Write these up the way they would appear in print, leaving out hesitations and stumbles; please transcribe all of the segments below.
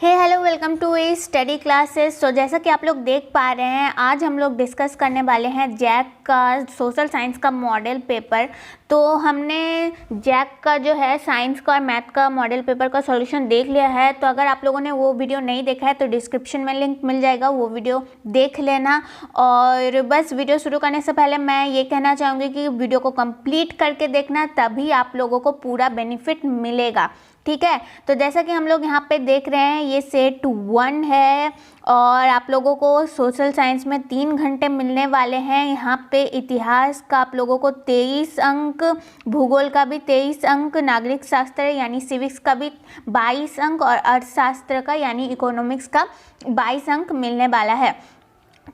Hey hello welcome to study classes. तो जैसा कि आप लोग देख पा रहे हैं, आज हम लोग डिस्कस करने वाले हैं जैक का सोशल साइंस का मॉडल पेपर। तो हमने जैक का जो है साइंस का और मैथ का मॉडल पेपर का सॉल्यूशन देख लिया है। तो अगर आप लोगों ने वो वीडियो नहीं देखा है तो डिस्क्रिप्शन में लिंक मिल जाएगा, वो वीडियो देख लेना। और बस वीडियो शुरू करने से पहले मैं ये कहना चाहूँगी कि वीडियो को कंप्लीट करके देखना, तभी आप लोगों को पूरा बेनिफिट मिलेगा। ठीक है, तो जैसा कि हम लोग यहाँ पे देख रहे हैं, ये सेट 1 है और आप लोगों को सोशल साइंस में 3 घंटे मिलने वाले हैं। यहाँ पे इतिहास का आप लोगों को 23 अंक, भूगोल का भी 23 अंक, नागरिक शास्त्र यानी सिविक्स का भी 22 अंक और अर्थशास्त्र का यानी इकोनॉमिक्स का 22 अंक मिलने वाला है।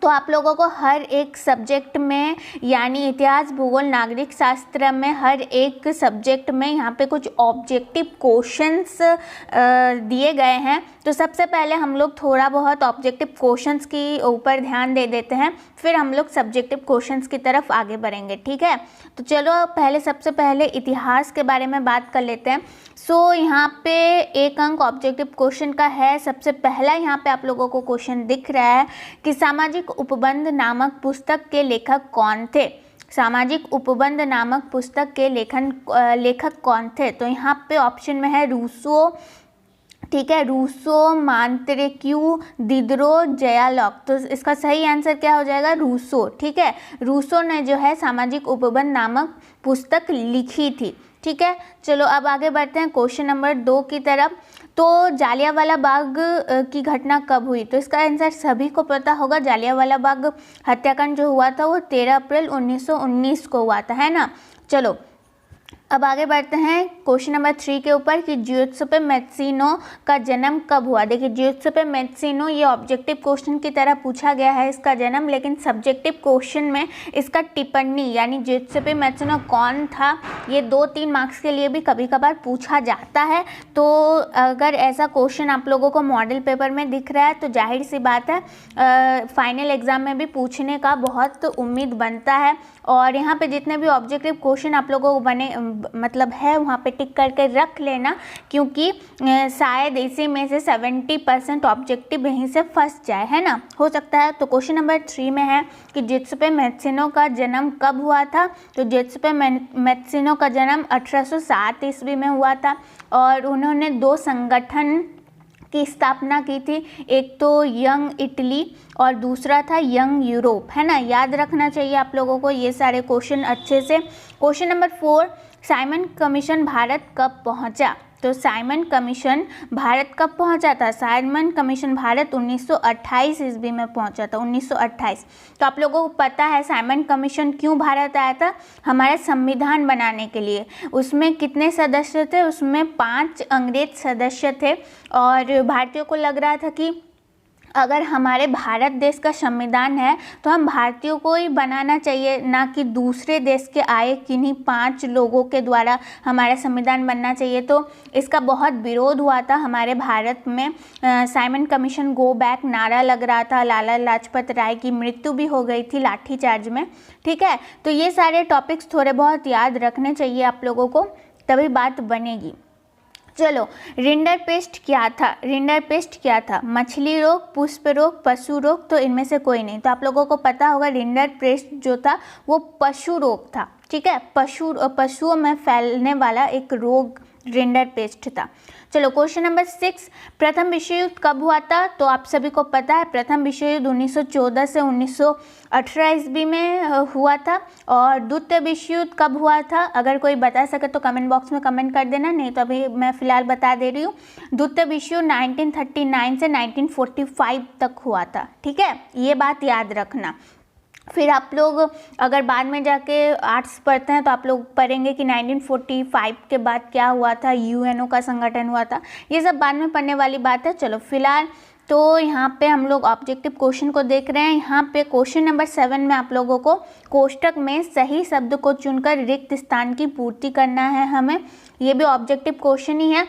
तो आप लोगों को हर एक सब्जेक्ट में यानी इतिहास, भूगोल, नागरिक शास्त्र में हर एक सब्जेक्ट में यहाँ पे कुछ ऑब्जेक्टिव क्वेश्चंस दिए गए हैं। तो सबसे पहले हम लोग थोड़ा बहुत ऑब्जेक्टिव क्वेश्चंस की ऊपर ध्यान दे देते हैं, फिर हम लोग सब्जेक्टिव क्वेश्चंस की तरफ आगे बढ़ेंगे। ठीक है, तो चलो सबसे पहले इतिहास के बारे में बात कर लेते हैं। सो यहाँ पे 1 अंक ऑब्जेक्टिव क्वेश्चन का है। सबसे पहला यहाँ पे आप लोगों को क्वेश्चन दिख रहा है कि सामाजिक उपबंध नामक पुस्तक के लेखक कौन थे। सामाजिक उपबंध नामक पुस्तक के लेखक कौन थे। तो यहाँ पे ऑप्शन में है रूसो, ठीक है, रूसो, मांत्रेक्यू, दिदरो, जयालॉक। तो इसका सही आंसर क्या हो जाएगा? रूसो। ठीक है, रूसो ने जो है सामाजिक उपबंध नामक पुस्तक लिखी थी। ठीक है, चलो अब आगे बढ़ते हैं क्वेश्चन नंबर 2 की तरफ। तो जालियांवाला बाग की घटना कब हुई? तो इसका आंसर सभी को पता होगा, जालियांवाला बाग हत्याकांड जो हुआ था वो 13 अप्रैल 1919 को हुआ था, है ना। चलो अब आगे बढ़ते हैं क्वेश्चन नंबर 3 के ऊपर कि जिउसेप्पे मैत्सिनो का जन्म कब हुआ। देखिए, जिउसेप्पे मैत्सिनो ये ऑब्जेक्टिव क्वेश्चन की तरह पूछा गया है इसका जन्म, लेकिन सब्जेक्टिव क्वेश्चन में इसका टिप्पणी यानी जिउसेप्पे मैत्सिनो कौन था, ये 2-3 मार्क्स के लिए भी कभी कभार पूछा जाता है। तो अगर ऐसा क्वेश्चन आप लोगों को मॉडल पेपर में दिख रहा है तो जाहिर सी बात है फाइनल एग्जाम में भी पूछने का बहुत उम्मीद बनता है। और यहाँ पे जितने भी ऑब्जेक्टिव क्वेश्चन आप लोगों को बने मतलब है वहाँ पे टिक करके रख लेना, क्योंकि शायद इसी में से 70% ऑब्जेक्टिव यहीं से फंस जाए, है ना, हो सकता है। तो क्वेश्चन नंबर 3 में है कि जिउसेप्पे मैत्सिनो का जन्म कब हुआ था। तो जिउसेप्पे मैत्सिनो का जन्म 1807 ईस्वी में हुआ था और उन्होंने 2 संगठन की स्थापना की थी, एक तो यंग इटली और दूसरा था यंग यूरोप, है ना। याद रखना चाहिए आप लोगों को ये सारे क्वेश्चन अच्छे से। Question number 4, Simon commission Bharat कब पहुंचा। तो साइमन कमीशन भारत कब पहुंचा था? साइमन कमीशन भारत 1928 ईस्वी में पहुंचा था, 1928। तो आप लोगों को पता है साइमन कमीशन क्यों भारत आया था? हमारा संविधान बनाने के लिए। उसमें कितने सदस्य थे? उसमें 5 अंग्रेज सदस्य थे और भारतीयों को लग रहा था कि अगर हमारे भारत देश का संविधान है तो हम भारतीयों को ही बनाना चाहिए, ना कि दूसरे देश के आए किन्हीं 5 लोगों के द्वारा हमारा संविधान बनना चाहिए। तो इसका बहुत विरोध हुआ था हमारे भारत में। साइमन कमीशन गो बैक नारा लग रहा था। लाला लाजपत राय की मृत्यु भी हो गई थी लाठीचार्ज में। ठीक है, तो ये सारे टॉपिक्स थोड़े बहुत याद रखने चाहिए आप लोगों को, तभी बात बनेगी। चलो, रिंडरपेस्ट क्या था? रिंडरपेस्ट क्या था? मछली रोग, पुष्प रोग, पशु रोग। तो इनमें से कोई नहीं। तो आप लोगों को पता होगा रिंडरपेस्ट जो था वो पशु रोग था। ठीक है, पशुओं में फैलने वाला एक रोग रिंडरपेस्ट था। चलो क्वेश्चन नंबर 6, प्रथम विश्व युद्ध कब हुआ था? तो आप सभी को पता है प्रथम विश्व युद्ध 1914 से 1918 ईस्वी में हुआ था। और द्वितीय विश्व युद्ध कब हुआ था? अगर कोई बता सके तो कमेंट बॉक्स में कमेंट कर देना, नहीं तो अभी मैं फ़िलहाल बता दे रही हूँ। द्वितीय विश्व युद्ध 1939 से 1945 तक हुआ था। ठीक है, ये बात याद रखना। फिर आप लोग अगर बाद में जाके आर्ट्स पढ़ते हैं तो आप लोग पढ़ेंगे कि 1945 के बाद क्या हुआ था, यूएनओ का संगठन हुआ था, ये सब बाद में पढ़ने वाली बात है। चलो फिलहाल तो यहाँ पे हम लोग ऑब्जेक्टिव क्वेश्चन को देख रहे हैं। यहाँ पे क्वेश्चन नंबर 7 में आप लोगों को कोष्टक में सही शब्द को चुनकर रिक्त स्थान की पूर्ति करना है हमें। ये भी ऑब्जेक्टिव क्वेश्चन ही है।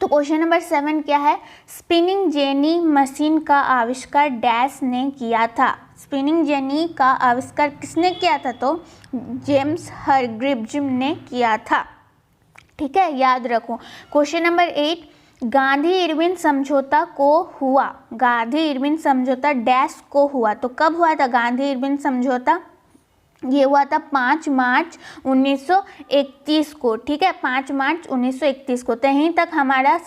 तो क्वेश्चन नंबर 7 क्या है? स्पिनिंग जेनी मशीन का आविष्कार डैश ने किया था। स्पिनिंग जेनी का आविष्कार किसने किया था? तो जेम्स हरग्रीव्ज ने किया था। ठीक है, याद रखो। क्वेश्चन नंबर 8, गांधी इरविन समझौता को हुआ, गांधी इरविन समझौता डैश को हुआ, तो कब हुआ था गांधी इरविन समझौता? ये हुआ था 5 मार्च 1931 को, ठीक है, 5 मार्च 1931 को। तो यहीं तक हमारा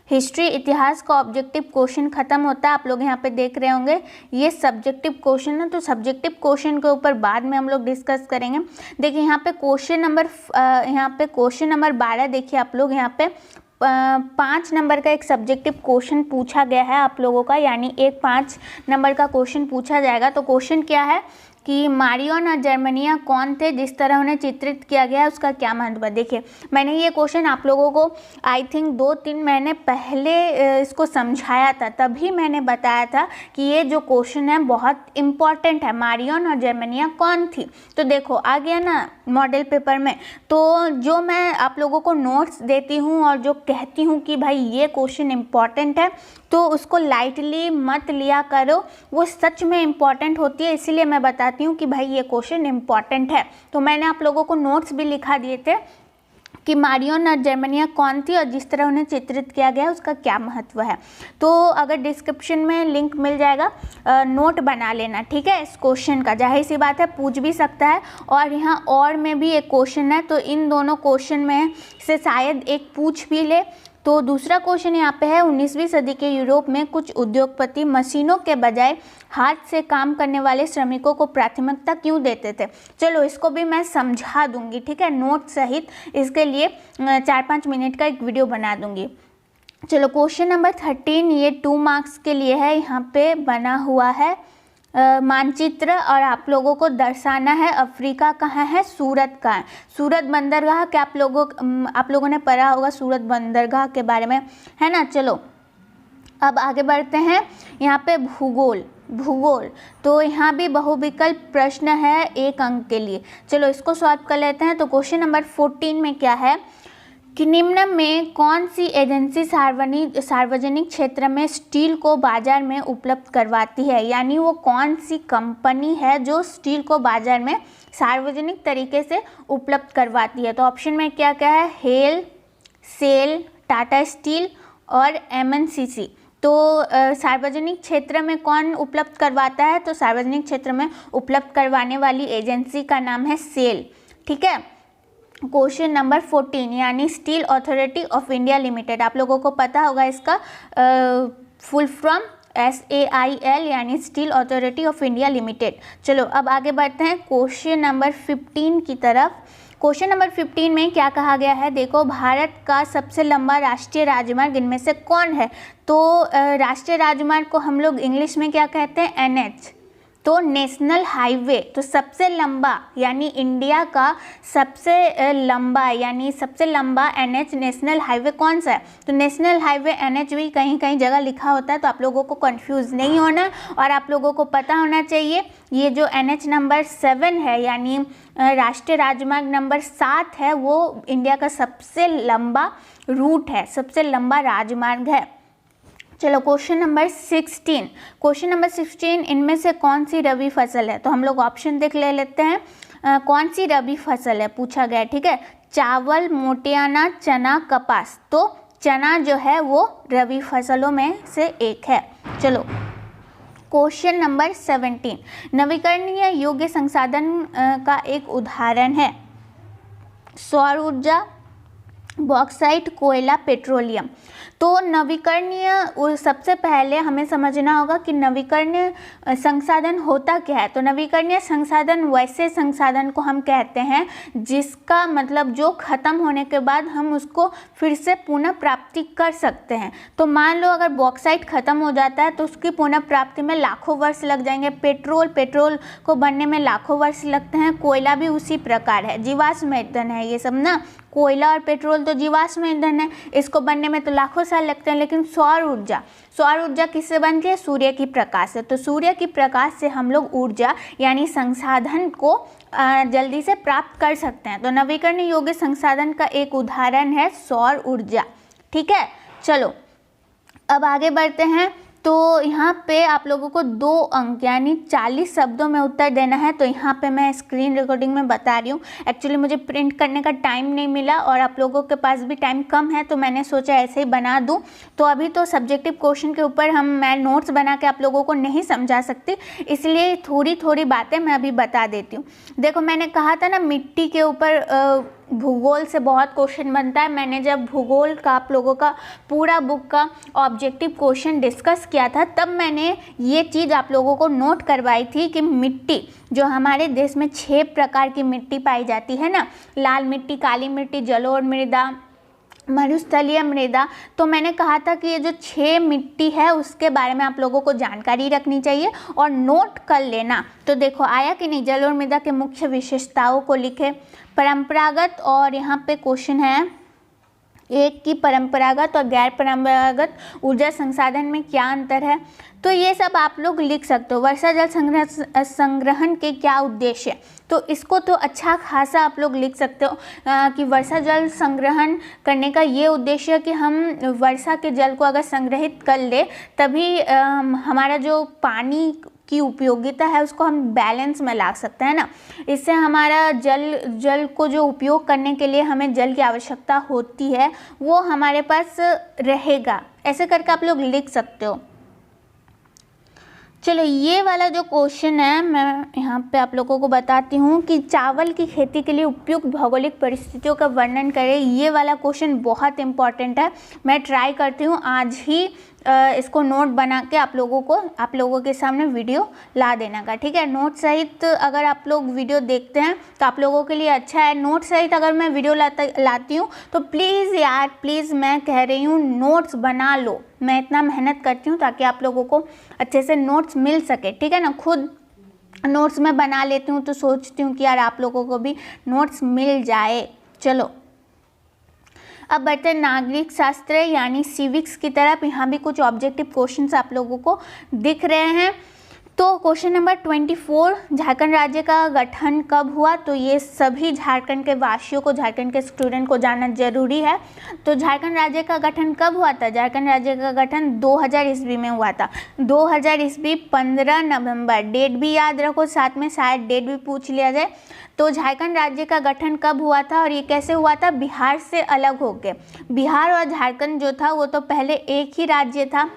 हिस्ट्री इतिहास का ऑब्जेक्टिव क्वेश्चन खत्म होता है। आप लोग यहाँ पे देख रहे होंगे ये सब्जेक्टिव क्वेश्चन है, तो सब्जेक्टिव क्वेश्चन के ऊपर बाद में हम लोग डिस्कस करेंगे। देखिए यहाँ पे क्वेश्चन नंबर 12 देखिए आप लोग, यहाँ पे 5 नंबर का एक सब्जेक्टिव क्वेश्चन पूछा गया है आप लोगों का, यानी एक 5 नंबर का क्वेश्चन पूछा जाएगा। तो क्वेश्चन क्या है कि मारियन और जर्मनिया कौन थे, जिस तरह उन्हें चित्रित किया गया है उसका क्या महत्व है। देखिए मैंने ये क्वेश्चन आप लोगों को आई थिंक 2-3 महीने पहले इसको समझाया था, तभी मैंने बताया था कि ये जो क्वेश्चन है बहुत इम्पॉर्टेंट है, मारियन और जर्मनिया कौन थी। तो देखो आ गया ना मॉडल पेपर में। तो जो मैं आप लोगों को नोट्स देती हूँ और जो कहती हूँ कि भाई ये क्वेश्चन इम्पॉर्टेंट है, तो उसको लाइटली मत लिया करो, वो सच में इम्पॉर्टेंट होती है, इसीलिए मैं बताती हूँ कि भाई ये क्वेश्चन इम्पॉर्टेंट है। तो मैंने आप लोगों को नोट्स भी लिखा दिए थे कि मारियन और जर्मनिया कौन थी और जिस तरह उन्हें चित्रित किया गया उसका क्या महत्व है। तो अगर डिस्क्रिप्शन में लिंक मिल जाएगा, नोट बना लेना, ठीक है, इस क्वेश्चन का। जाहिर सी बात है पूछ भी सकता है, और यहाँ और में भी एक क्वेश्चन है, तो इन दोनों क्वेश्चन में से शायद एक पूछ भी ले। तो दूसरा क्वेश्चन यहाँ पे है, 19वीं सदी के यूरोप में कुछ उद्योगपति मशीनों के बजाय हाथ से काम करने वाले श्रमिकों को प्राथमिकता क्यों देते थे। चलो इसको भी मैं समझा दूंगी, ठीक है, नोट सहित। इसके लिए 4-5 मिनट का एक वीडियो बना दूंगी। चलो क्वेश्चन नंबर 13, ये 2 मार्क्स के लिए है। यहाँ पे बना हुआ है मानचित्र, और आप लोगों को दर्शाना है अफ्रीका कहाँ है, सूरत का है। सूरत बंदरगाह क्या आप लोगों ने पढ़ा होगा सूरत बंदरगाह के बारे में, है ना। चलो अब आगे बढ़ते हैं। यहाँ पे भूगोल, तो यहाँ भी बहुविकल्प प्रश्न है 1 अंक के लिए। चलो इसको सॉल्व कर लेते हैं। तो क्वेश्चन नंबर 14 में क्या है कि निम्न में कौन सी एजेंसी सार्वजनिक क्षेत्र में स्टील को बाजार में उपलब्ध करवाती है, यानी वो कौन सी कंपनी है जो स्टील को बाजार में सार्वजनिक तरीके से उपलब्ध करवाती है। तो ऑप्शन में क्या क्या है, हेल, सेल, टाटा स्टील और MNCC। तो सार्वजनिक क्षेत्र में कौन उपलब्ध करवाता है, तो सार्वजनिक क्षेत्र में उपलब्ध करवाने वाली एजेंसी का नाम है सेल, ठीक है। क्वेश्चन नंबर 14 यानी steel authority of India limited, आप लोगों को पता होगा इसका फुल फॉर्म SAIL यानी steel authority of India limited. चलो अब आगे बढ़ते हैं क्वेश्चन नंबर 15 की तरफ। क्वेश्चन नंबर 15 में क्या कहा गया है, देखो भारत का सबसे लंबा राष्ट्रीय राजमार्ग इनमें से कौन है। तो राष्ट्रीय राजमार्ग को हम लोग इंग्लिश में क्या कहते हैं, NH, तो नेशनल हाईवे। तो सबसे लंबा यानी इंडिया का सबसे लंबा NH नेशनल हाईवे कौन सा है। तो नेशनल हाईवे NH भी कहीं कहीं जगह लिखा होता है, तो आप लोगों को कंफ्यूज नहीं होना, और आप लोगों को पता होना चाहिए ये जो NH नंबर 7 है यानी राष्ट्रीय राजमार्ग नंबर 7 है, वो इंडिया का सबसे लंबा रूट है, सबसे लंबा राजमार्ग है। चलो क्वेश्चन नंबर 16 इनमें से कौन सी रबी फसल है। तो हम लोग ऑप्शन देख लेते हैं, कौन सी रबी फसल है पूछा गया, ठीक है। चावल, मोटियाना, चना, कपास। तो चना जो है वो रबी फसलों में से एक है। चलो क्वेश्चन नंबर 17 नवीकरणीय योग्य संसाधन का एक उदाहरण है सौर ऊर्जा, बॉक्साइट, कोयला, पेट्रोलियम। तो नवीकरणीय, सबसे पहले हमें समझना होगा कि नवीकरणीय संसाधन होता क्या है। तो नवीकरणीय संसाधन वैसे संसाधन को हम कहते हैं जिसका मतलब जो ख़त्म होने के बाद हम उसको फिर से पुनः प्राप्ति कर सकते हैं। तो मान लो अगर बॉक्साइट ख़त्म हो जाता है तो उसकी पुनः प्राप्ति में लाखों वर्ष लग जाएंगे। पेट्रोल को बनने में लाखों वर्ष लगते हैं। कोयला भी उसी प्रकार है, जीवाश्म ईंधन है ये सब ना। कोयला और पेट्रोल तो जीवाश्म ईंधन है, इसको बनने में तो लाखों साल लगते हैं। लेकिन सौर ऊर्जा किससे बनती है, सूर्य की प्रकाश से। तो सूर्य की प्रकाश से हम लोग ऊर्जा यानी संसाधन को जल्दी से प्राप्त कर सकते हैं। तो नवीकरणीय योग्य संसाधन का एक उदाहरण है सौर ऊर्जा, ठीक है। चलो अब आगे बढ़ते हैं तो यहाँ पे आप लोगों को 2 अंक यानी 40 शब्दों में उत्तर देना है। तो यहाँ पे मैं स्क्रीन रिकॉर्डिंग में बता रही हूँ। एक्चुअली मुझे प्रिंट करने का टाइम नहीं मिला और आप लोगों के पास भी टाइम कम है, तो मैंने सोचा ऐसे ही बना दूँ। तो अभी तो सब्जेक्टिव क्वेश्चन के ऊपर मैं नोट्स बना के आप लोगों को नहीं समझा सकती, इसलिए थोड़ी थोड़ी बातें मैं अभी बता देती हूँ। देखो, मैंने कहा था ना मिट्टी के ऊपर भूगोल से बहुत क्वेश्चन बनता है। मैंने जब भूगोल का आप लोगों का पूरा बुक का ऑब्जेक्टिव क्वेश्चन डिस्कस किया था, तब मैंने ये चीज़ आप लोगों को नोट करवाई थी कि मिट्टी जो हमारे देश में 6 प्रकार की मिट्टी पाई जाती है ना, लाल मिट्टी, काली मिट्टी, जलोढ़ मृदा, मरुस्थलीय मृदा। तो मैंने कहा था कि ये जो 6 मिट्टी है उसके बारे में आप लोगों को जानकारी रखनी चाहिए और नोट कर लेना। तो देखो आया कि नहीं, जलोढ़ मृदा के मुख्य विशेषताओं को लिखे, परंपरागत, और यहाँ पे क्वेश्चन है एक की परंपरागत और गैर परंपरागत ऊर्जा संसाधन में क्या अंतर है। तो ये सब आप लोग लिख सकते हो। वर्षा जल संग्रहण के क्या उद्देश्य, तो इसको तो अच्छा खासा आप लोग लिख सकते हो कि वर्षा जल संग्रहण करने का ये उद्देश्य है कि हम वर्षा के जल को अगर संग्रहित कर ले तभी हमारा जो पानी की उपयोगिता है उसको हम बैलेंस में ला सकते हैं ना। इससे हमारा जल को जो उपयोग करने के लिए हमें जल की आवश्यकता होती है वो हमारे पास रहेगा। ऐसे करके आप लोग लिख सकते हो। चलो ये वाला जो क्वेश्चन है मैं यहाँ पे आप लोगों को बताती हूँ कि चावल की खेती के लिए उपयुक्त भौगोलिक परिस्थितियों का वर्णन करें। ये वाला क्वेश्चन बहुत इम्पॉर्टेंट है। मैं ट्राई करती हूँ आज ही इसको नोट बना के आप लोगों के सामने वीडियो ला देने का, ठीक है। नोट सहित अगर आप लोग वीडियो देखते हैं तो आप लोगों के लिए अच्छा है। नोट सहित अगर मैं वीडियो लाती हूँ तो प्लीज़ यार प्लीज़, मैं कह रही हूँ नोट्स बना लो। मैं इतना मेहनत करती हूँ ताकि आप लोगों को अच्छे से नोट्स मिल सके, ठीक है ना। खुद नोट्स मैं बना लेती हूँ तो सोचती हूँ कि यार आप लोगों को भी नोट्स मिल जाए। चलो अब बढ़ते हैं नागरिक शास्त्र यानी सिविक्स की तरफ। यहाँ भी कुछ ऑब्जेक्टिव क्वेश्चंस आप लोगों को दिख रहे हैं। तो क्वेश्चन नंबर 24, झारखंड राज्य का गठन कब हुआ। तो ये सभी झारखंड के वासियों को, झारखंड के स्टूडेंट को जानना जरूरी है। तो झारखंड राज्य का गठन कब हुआ था। झारखंड राज्य का गठन 2000 ईस्वी में हुआ था। 2000 ईस्वी 15 नवंबर। डेट भी याद रखो, साथ में शायद डेट भी पूछ लिया जाए। तो झारखंड राज्य का गठन कब हुआ था और ये कैसे हुआ था, बिहार से अलग होके। बिहार और झारखंड जो था वो तो पहले एक ही राज्य था,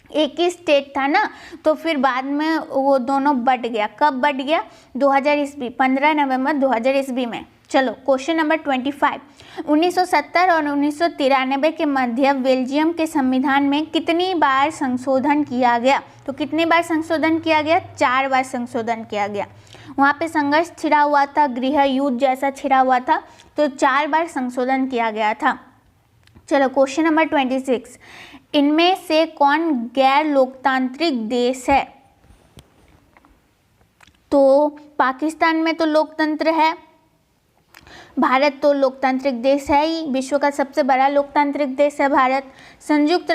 एक ही स्टेट था ना। तो फिर बाद में वो दोनों बट गया। कब बट गया, 2000 ईस्वी 15 नवंबर 2000 ईस्वी में। चलो क्वेश्चन नंबर 25, 1970 और 1993 के मध्य बेल्जियम के संविधान में कितनी बार संशोधन किया गया। तो कितनी बार संशोधन किया गया, 4 बार संशोधन किया गया। वहाँ पे संघर्ष छिड़ा हुआ था, गृह युद्ध जैसा छिड़ा हुआ था, तो 4 बार संशोधन किया गया था। चलो क्वेश्चन नंबर 26, इनमें से कौन गैर लोकतांत्रिक देश है। तो पाकिस्तान में तो लोकतंत्र है, भारत तो लोकतांत्रिक देश है ही, विश्व का सबसे बड़ा लोकतांत्रिक देश है भारत। संयुक्त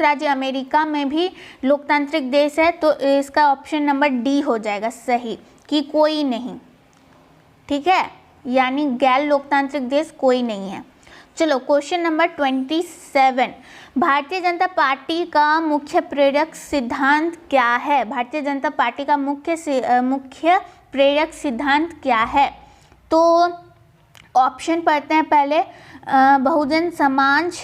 राज्य अमेरिका में भी लोकतांत्रिक देश है। तो इसका ऑप्शन नंबर डी हो जाएगा सही, कि कोई नहीं, ठीक है, यानी गैर लोकतांत्रिक देश कोई नहीं है। चलो question number 27, Bharatiya Janata party का मुख्य प्रेरक सिद्धांत क्या है। भारतीय जनता पार्टी का मुख्य प्रेरक सिद्धांत क्या है। तो ऑप्शन पढ़ते हैं पहले, बहुजन समाज,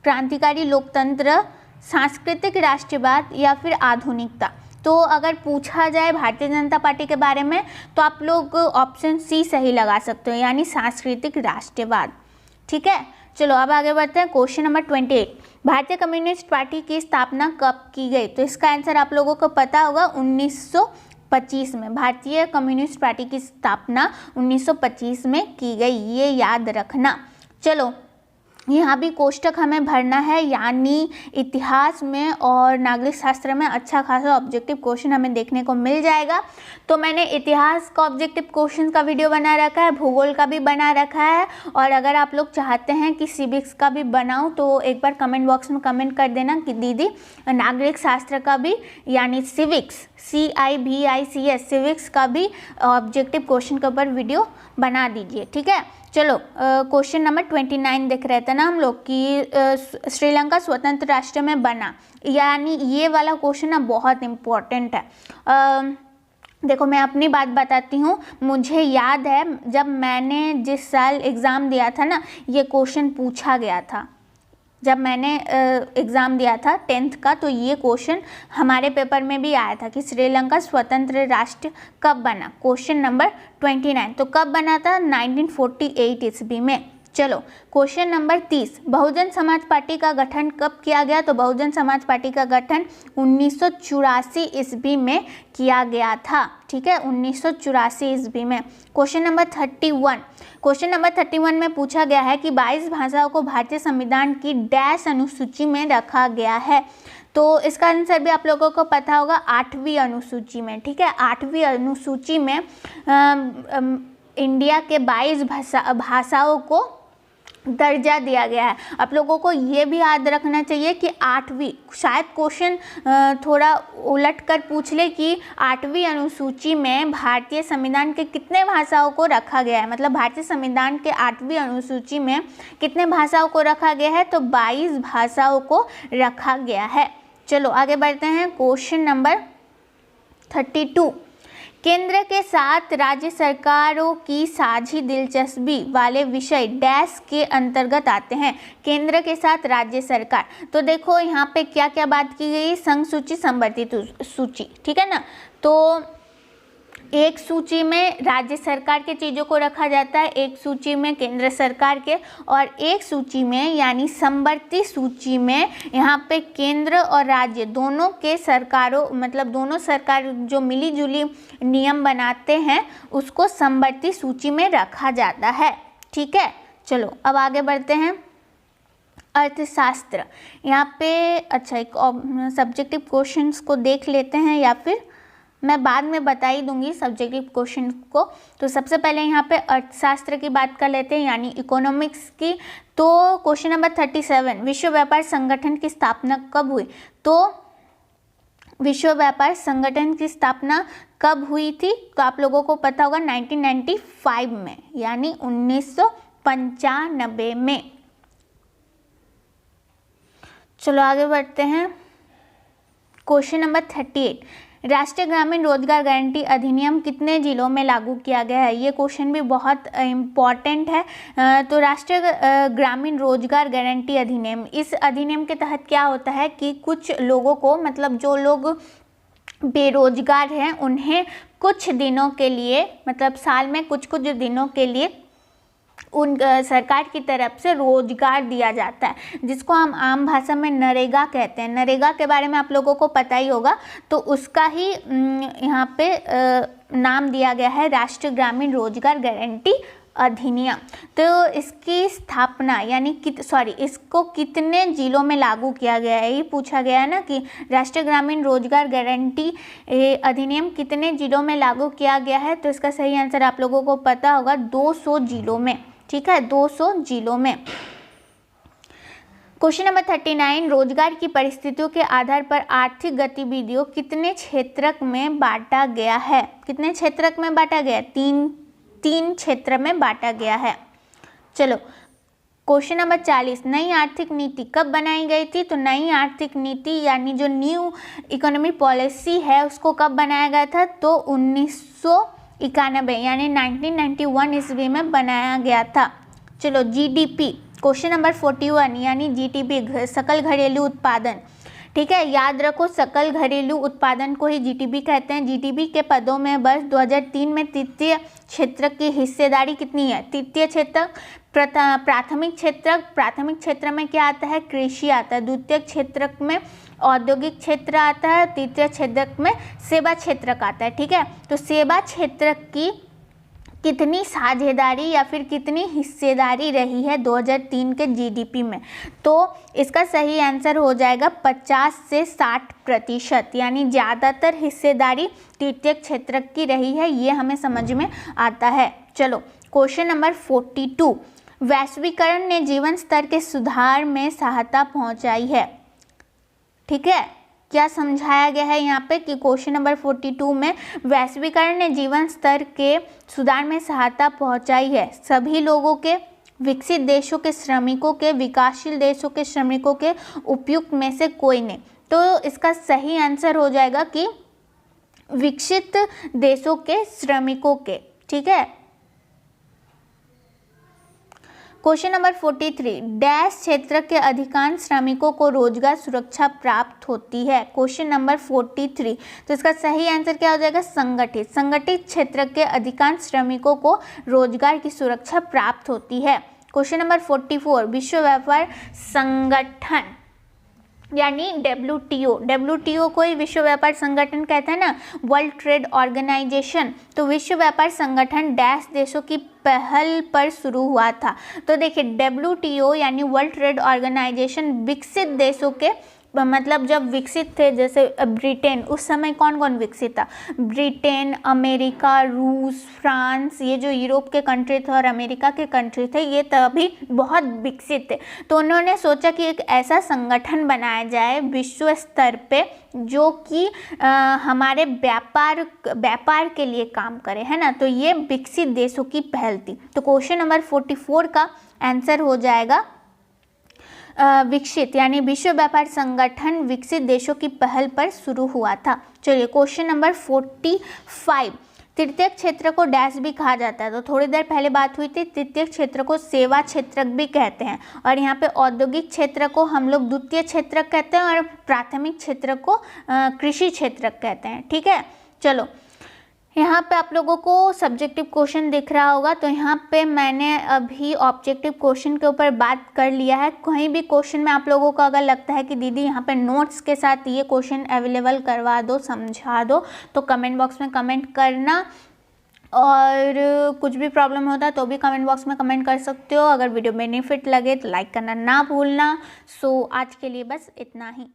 क्रांतिकारी लोकतंत्र, सांस्कृतिक राष्ट्रवाद या फिर आधुनिकता। तो अगर पूछा जाए भारतीय जनता पार्टी के बारे में तो आप लोग ऑप्शन सी सही लगा सकते हो, यानी सांस्कृतिक राष्ट्रवाद, ठीक है। चलो अब आगे बढ़ते हैं। क्वेश्चन नंबर 28, भारतीय कम्युनिस्ट पार्टी की स्थापना कब की गई। तो इसका आंसर आप लोगों को पता होगा, 1925 में। भारतीय कम्युनिस्ट पार्टी की स्थापना 1925 में की गई, ये याद रखना। चलो यहाँ भी कोष्टक हमें भरना है, यानी इतिहास में और नागरिक शास्त्र में अच्छा खासा ऑब्जेक्टिव क्वेश्चन हमें देखने को मिल जाएगा। तो मैंने इतिहास का ऑब्जेक्टिव क्वेश्चन का वीडियो बना रखा है, भूगोल का भी बना रखा है, और अगर आप लोग चाहते हैं कि सिविक्स का भी बनाऊं तो एक बार कमेंट बॉक्स में कमेंट कर देना कि दीदी नागरिक शास्त्र का भी, यानी सिविक्स CIVICS सिविक्स का भी ऑब्जेक्टिव क्वेश्चन के ऊपर वीडियो बना दीजिए, ठीक है। चलो क्वेश्चन नंबर 29 देख रहे थे ना हम लोग कि श्रीलंका स्वतंत्र राष्ट्र में बना, यानी ये वाला क्वेश्चन ना बहुत इम्पोर्टेंट है। देखो मैं अपनी बात बताती हूँ, मुझे याद है जब मैंने जिस साल एग्ज़ाम दिया था ना, ये क्वेश्चन पूछा गया था। जब मैंने एग्ज़ाम दिया था 10th का, तो ये क्वेश्चन हमारे पेपर में भी आया था कि श्रीलंका स्वतंत्र राष्ट्र कब बना। क्वेश्चन नंबर 29, तो कब बना था? 1948 ईस्वी में। चलो question number 30, Bahujan Samaj party का गठन कब किया गया? तो बहुजन समाज पार्टी का गठन 1984 ईस्वी में किया गया था। ठीक है, 1984 ईस्वी में। क्वेश्चन नंबर 31, क्वेश्चन नंबर 31 में पूछा गया है कि 22 भाषाओं को भारतीय संविधान की डैश अनुसूची में रखा गया है। तो इसका आंसर भी आप लोगों को पता होगा, 8वीं अनुसूची में। ठीक है, 8वीं अनुसूची में इंडिया के 22 भाषाओं को दर्जा दिया गया है। आप लोगों को ये भी याद रखना चाहिए कि 8वीं, शायद क्वेश्चन थोड़ा उलट कर पूछ ले कि 8वीं अनुसूची में भारतीय संविधान के कितने भाषाओं को रखा गया है, मतलब भारतीय संविधान के 8वीं अनुसूची में कितने भाषाओं को रखा गया है? तो 22 भाषाओं को रखा गया है। चलो आगे बढ़ते हैं। क्वेश्चन नंबर 32, केंद्र के साथ राज्य सरकारों की साझी दिलचस्पी वाले विषय डैश के अंतर्गत आते हैं। केंद्र के साथ राज्य सरकार, तो देखो यहाँ पे क्या क्या बात की गई? संघ सूची, संवर्धित सूची। ठीक है ना, तो एक सूची में राज्य सरकार के चीज़ों को रखा जाता है, एक सूची में केंद्र सरकार के, और एक सूची में यानी समवर्ती सूची में यहाँ पे केंद्र और राज्य दोनों के सरकारों, मतलब दोनों सरकार जो मिली जुली नियम बनाते हैं उसको समवर्ती सूची में रखा जाता है। ठीक है, चलो अब आगे बढ़ते हैं। अर्थशास्त्र, यहाँ पे अच्छा एक सब्जेक्टिव क्वेश्चंस को देख लेते हैं, या फिर मैं बाद में बता ही दूंगी सब्जेक्टिव क्वेश्चन को। तो सबसे पहले यहाँ पे अर्थशास्त्र की बात कर लेते हैं, यानी इकोनॉमिक्स की। तो क्वेश्चन नंबर 37, विश्व व्यापार संगठन की स्थापना कब हुई? तो विश्व व्यापार संगठन की स्थापना कब हुई थी? तो आप लोगों को पता होगा 1995 में, यानी 1995 में। चलो आगे बढ़ते हैं। क्वेश्चन नंबर 38, राष्ट्रीय ग्रामीण रोजगार गारंटी अधिनियम कितने जिलों में लागू किया गया है? ये क्वेश्चन भी बहुत इम्पॉर्टेंट है। तो राष्ट्रीय ग्रामीण रोजगार गारंटी अधिनियम, इस अधिनियम के तहत क्या होता है कि कुछ लोगों को, मतलब जो लोग बेरोजगार हैं उन्हें कुछ दिनों के लिए, मतलब साल में कुछ कुछ दिनों के लिए उन सरकार की तरफ से रोजगार दिया जाता है, जिसको हम आम भाषा में नरेगा कहते हैं। नरेगा के बारे में आप लोगों को पता ही होगा, तो उसका ही यहाँ पे नाम दिया गया है राष्ट्रीय ग्रामीण रोजगार गारंटी अधिनियम। तो इसकी स्थापना यानी इसको कितने जिलों में लागू किया गया है, ये पूछा गया है ना कि राष्ट्रीय ग्रामीण रोजगार गारंटी अधिनियम कितने जिलों में लागू किया गया है। तो इसका सही आंसर आप लोगों को पता होगा, 200 जिलों में। ठीक है, 200 जिलों में। क्वेश्चन नंबर 39, रोजगार की परिस्थितियों के आधार पर आर्थिक गतिविधियों कितने क्षेत्रक में बांटा गया है? कितने क्षेत्रक में बांटा गया? तीन क्षेत्र में बांटा गया है। चलो क्वेश्चन नंबर 40, नई आर्थिक नीति कब बनाई गई थी? तो नई आर्थिक नीति यानी जो न्यू इकोनॉमी पॉलिसी है उसको कब बनाया गया था? तो 1991 यानी 1991 ईस्वी में बनाया गया था। चलो जीडीपी, क्वेश्चन नंबर 41 यानी जीडीपी सकल घरेलू उत्पादन। ठीक है, याद रखो सकल घरेलू उत्पादन को ही जीडीपी कहते हैं। जीडीपी के पदों में वर्ष 2003 में तृतीय क्षेत्र की हिस्सेदारी कितनी है? तृतीय क्षेत्र, प्राथमिक क्षेत्र में क्या आता है? कृषि आता है। द्वितीय क्षेत्र में औद्योगिक क्षेत्र आता है। तृतीय क्षेत्र में सेवा क्षेत्र आता है। ठीक है, तो सेवा क्षेत्र की कितनी साझेदारी या फिर कितनी हिस्सेदारी रही है 2003 के जीडीपी में? तो इसका सही आंसर हो जाएगा 50 से 60%, यानी ज़्यादातर हिस्सेदारी तृतीय क्षेत्र की रही है, ये हमें समझ में आता है। चलो क्वेश्चन नंबर 42, वैश्वीकरण ने जीवन स्तर के सुधार में सहायता पहुंचाई है। ठीक है, क्या समझाया गया है यहाँ पे कि क्वेश्चन नंबर 42 में वैश्वीकरण ने जीवन स्तर के सुधार में सहायता पहुंचाई है। सभी लोगों के, विकसित देशों के श्रमिकों के, विकासशील देशों के श्रमिकों के, उपयुक्त में से कोई नहीं। तो इसका सही आंसर हो जाएगा कि विकसित देशों के श्रमिकों के। ठीक है। क्वेश्चन नंबर 43, डैश क्षेत्र के अधिकांश श्रमिकों को रोजगार सुरक्षा प्राप्त होती है। क्वेश्चन नंबर 43, तो इसका सही आंसर क्या हो जाएगा? संगठित। संगठित क्षेत्र के अधिकांश श्रमिकों को रोजगार की सुरक्षा प्राप्त होती है। क्वेश्चन नंबर 44, विश्व व्यापार संगठन यानी WTO को ही विश्व व्यापार संगठन कहते हैं ना, वर्ल्ड ट्रेड ऑर्गेनाइजेशन। तो विश्व व्यापार संगठन डैश देशों की पहल पर शुरू हुआ था। तो देखिए WTO यानी वर्ल्ड ट्रेड ऑर्गेनाइजेशन विकसित देशों के, मतलब जब विकसित थे, जैसे ब्रिटेन, उस समय कौन कौन विकसित था? ब्रिटेन, अमेरिका, रूस, फ्रांस, ये जो यूरोप के कंट्री थे और अमेरिका के कंट्री थे, ये तभी बहुत विकसित थे। तो उन्होंने सोचा कि एक ऐसा संगठन बनाया जाए विश्व स्तर पे जो कि हमारे व्यापार के लिए काम करे, है ना। तो ये विकसित देशों की पहल थी। तो क्वेश्चन नंबर 44 का आंसर हो जाएगा विकसित, यानी विश्व व्यापार संगठन विकसित देशों की पहल पर शुरू हुआ था। चलिए क्वेश्चन नंबर 45, तृतीय क्षेत्र को डैश भी कहा जाता है। तो थोड़ी देर पहले बात हुई थी, तृतीय क्षेत्र को सेवा क्षेत्रक भी कहते हैं, और यहाँ पे औद्योगिक क्षेत्र को हम लोग द्वितीय क्षेत्रक कहते हैं, और प्राथमिक क्षेत्र को कृषि क्षेत्रक कहते हैं। ठीक है। चलो यहाँ पे आप लोगों को सब्जेक्टिव क्वेश्चन दिख रहा होगा। तो यहाँ पे मैंने अभी ऑब्जेक्टिव क्वेश्चन के ऊपर बात कर लिया है। कहीं भी क्वेश्चन में आप लोगों को अगर लगता है कि दीदी यहाँ पे नोट्स के साथ ये क्वेश्चन अवेलेबल करवा दो, समझा दो, तो कमेंट बॉक्स में कमेंट करना। और कुछ भी प्रॉब्लम होता है तो भी कमेंट बॉक्स में कमेंट कर सकते हो। अगर वीडियो बेनिफिट लगे तो लाइक करना ना भूलना। सो आज के लिए बस इतना ही।